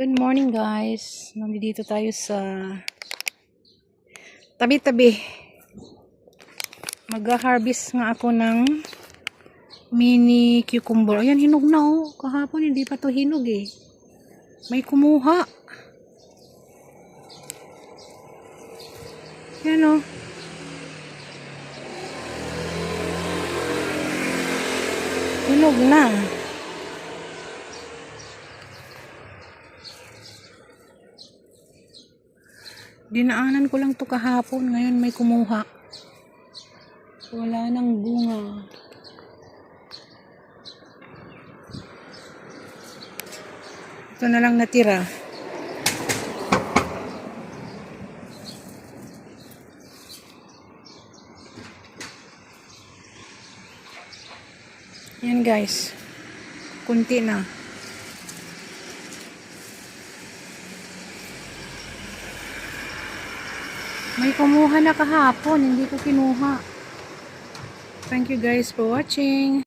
Good morning guys. Nandito tayo sa tabi-tabi. Mag-harvest nga ako ng mini cucumber. Ayan, hinog na oh. Kahapon hindi pa to hinog eh. May kumuha. Ayan oh. Hinog na. Dinaanan ko lang to kahapon. Ngayon may kumuha. Wala nang bunga. Ito na lang natira. Yan guys. Kunti na. May kumuha na kahapon, hindi ko kinuha. Thank you guys for watching.